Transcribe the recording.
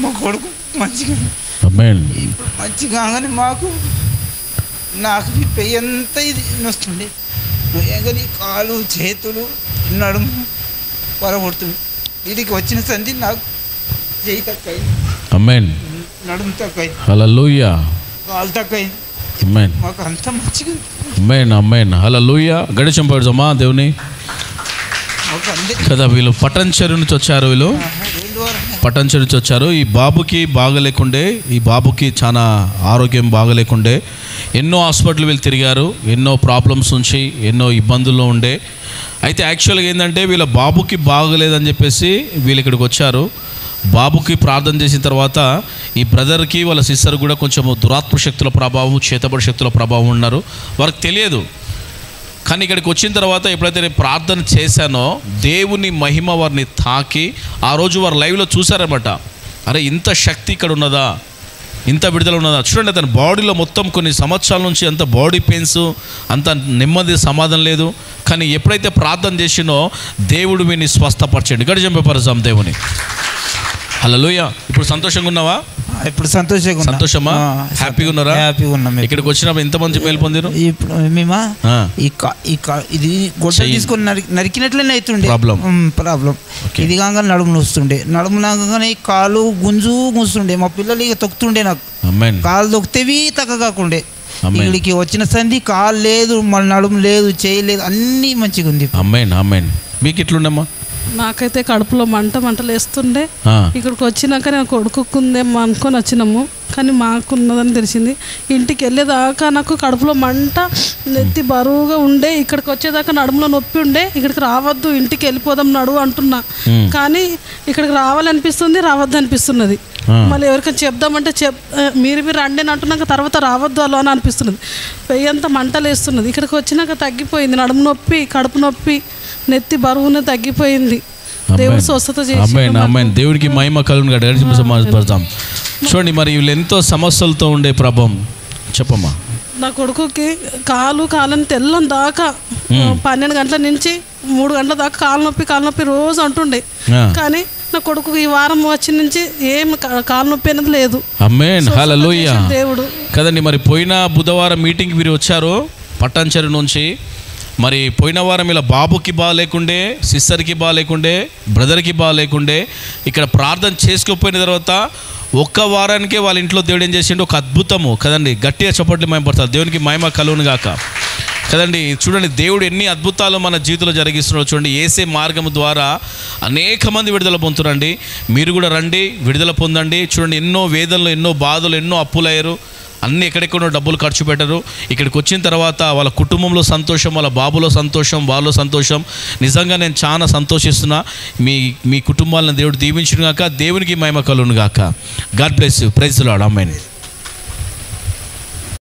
మా కొడుకు మంచిగా ఇప్పుడు మంచిగా కానీ నాకు పెయ్యి అంతా ఇది నొస్తుండే, కానీ కాలు చేతులు నడుము పొరగొడుతుంది. వీడికి వచ్చిన సంధి నాకు చేయి తక్కువైంది, నడుము తక్కువైంది, కాలు తక్కువైంది. మాకు అంత మంచిగా హల్లెలూయా. గడిచం పడుదమ్మా దేవుని కదా. వీళ్ళు పట్టణచెరు నుంచి వచ్చారు, పట్టణచెరు నుంచి వచ్చారు. ఈ బాబుకి బాగలేకుండే, ఈ బాబుకి చాలా ఆరోగ్యం బాగలేకుండే, ఎన్నో హాస్పిటల్ వీళ్ళు తిరిగారు, ఎన్నో ప్రాబ్లమ్స్ నుంచి, ఎన్నో ఇబ్బందుల్లో ఉండే. అయితే యాక్చువల్గా ఏంటంటే వీళ్ళ బాబుకి బాగలేదని చెప్పేసి వీళ్ళు ఇక్కడికి వచ్చారు. బాబుకి ప్రార్థన చేసిన తర్వాత ఈ బ్రదర్కి వాళ్ళ సిస్టర్ కూడా కొంచెం దురాత్మ శక్తుల ప్రభావం, చేతబడి శక్తుల ప్రభావం ఉన్నారు, వారికి తెలియదు. కానీ ఇక్కడికి వచ్చిన తర్వాత ఎప్పుడైతే నేను ప్రార్థన చేశానో దేవుని మహిమ వారిని తాకి ఆ రోజు వారు లైవ్లో చూశారన్నమాట. అరే ఇంత శక్తి ఇక్కడ ఉన్నదా, ఇంత విడుదల ఉన్నదా. చూడండి అతని బాడీలో మొత్తం కొన్ని సంవత్సరాల నుంచి అంత బాడీ పెయిన్స్, అంత నెమ్మది సమాధానం లేదు. కానీ ఎప్పుడైతే ప్రార్థన చేసినో దేవుడు వీడిని స్వస్థపరచండి. ఇక్కడ చంపేపరచాం దేవుని. హల్లెలూయా. ఇప్పుడు సంతోషంగా ఉన్నావా? ఇప్పుడు సంతోషమా? హ్యాపీగా ఉన్నారా? హ్యాపీగా ఉన్నాం. ఇక్కడికి వచ్చినప్పుడు ఎంతమంది మేలు పొందారు? ఇప్పుడు మేమా ఇది గొడ్డ తీసుకొని నరికినట్లనే అవుతుండే ప్రాబ్లం. ఇది కాగా నడుము వస్తుండే, నడుము నాగానే కాలు గుంజుస్తుండే. మా పిల్లలు ఇక తొక్కుతుండే, నాకు కాలు తొక్కితేవి తగ్గ కాకుండే. వీళ్ళకి వచ్చిన సంధి కాలు లేదు, మన నడుము లేదు, చేయలేదు, అన్నీ మంచిగా ఉంది. మీకు ఎట్లుండమ్మా? నాకైతే కడుపులో మంటలు వేస్తుండే. ఇక్కడికి వచ్చినాక నేను కొడుకుందేమో అనుకొని వచ్చినాము, కానీ మాకున్నదని తెలిసింది. ఇంటికి వెళ్ళేదాకా నాకు కడుపులో మంట, నెత్తి బరువుగా ఉండే. ఇక్కడికి వచ్చేదాకా నడుములో నొప్పి ఉండే. ఇక్కడికి రావద్దు, ఇంటికి వెళ్ళిపోదాం నడువు అంటున్నా, కానీ ఇక్కడికి రావాలనిపిస్తుంది, రావద్దు అనిపిస్తున్నది. మళ్ళీ ఎవరికైనా చెప్దామంటే మీరు రండి అని అంటున్నాక తర్వాత రావద్దు అలా అని అనిపిస్తున్నది. పెయ్యంతా మంటలు వేస్తున్నది. ఇక్కడికి వచ్చినాక తగ్గిపోయింది. నడుము నొప్పి, కడుపు నొప్పి, నెత్తి బరువునే తగ్గిపోయింది. దేవుడు స్వస్థత చేసి దేవుడికి మహిమ కలుగును. చూడండి మరి వీళ్ళు ఎంతో సమస్యలతో ఉండే ప్రభావం చెప్పమ్మా. నా కొడుకుకి కాలని తెల్లం దాకా 12 గంటల నుంచి 3 గంటల దాకా కాలు నొప్పి రోజు అంటుండే. కానీ నా కొడుకు ఈ వారం వచ్చి నుంచి ఏం కాలు నొప్పి అనేది లేదు. ఆమేన్. హల్లెలూయా. దేవుడు కదండి. మరి పోయిన బుధవారం మీటింగ్కి మీరు వచ్చారు పట్టణచెరు నుంచి. మరి పోయిన వారం ఇలా బాబుకి బాగాలేకుండే, సిస్టర్కి బాగాలేకుండే, బ్రదర్కి బాగాలేకుండే. ఇక్కడ ప్రార్థన చేసుకోపోయిన తర్వాత ఒక్క వారానికే వాళ్ళ ఇంట్లో దేవుడు ఏం చేసిండు, ఒక అద్భుతము కదండి. గట్టిగా చప్పట్లు మహిమపడతారు. దేవునికి మహిమ కలుగును గాక కదండి. చూడండి దేవుడు ఎన్ని అద్భుతాలు మన జీవితంలో జరిగిస్తున్నాడు. చూడండి యేసే మార్గం ద్వారా అనేక మంది విడుదల పొందుతారండి. మీరు కూడా రండి, విడుదల పొందండి. చూడండి ఎన్నో వేదనలు, ఎన్నో బాధలు, ఎన్నో అప్పులయ్యారు, అన్నీ ఎక్కడెక్కడో డబ్బులు ఖర్చు పెట్టరు. ఇక్కడికి వచ్చిన తర్వాత వాళ్ళ కుటుంబంలో సంతోషం, వాళ్ళ బాబులో సంతోషం, వాళ్ళలో సంతోషం. నిజంగా నేను చాలా సంతోషిస్తున్నా. మీ కుటుంబాలను దేవుడు దీవించును గాక. దేవునికి మహిమ కలుగును గాక. God bless you. Praise the Lord. Amen.